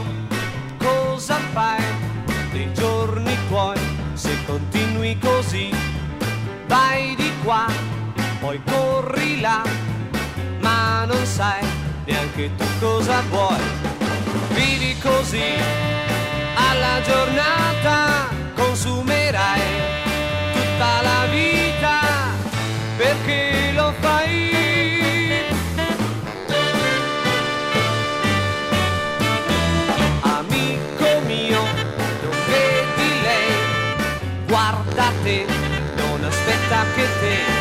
mio, cosa fai dei giorni tuoi? Se continui così, vai di qua, poi corri là, ma non sai neanche tu cosa vuoi. Vivi così, alla giornata consumerai tutta la vita, perché lo fai? Amico mio, non vedi lei? Guarda te, non aspetta che te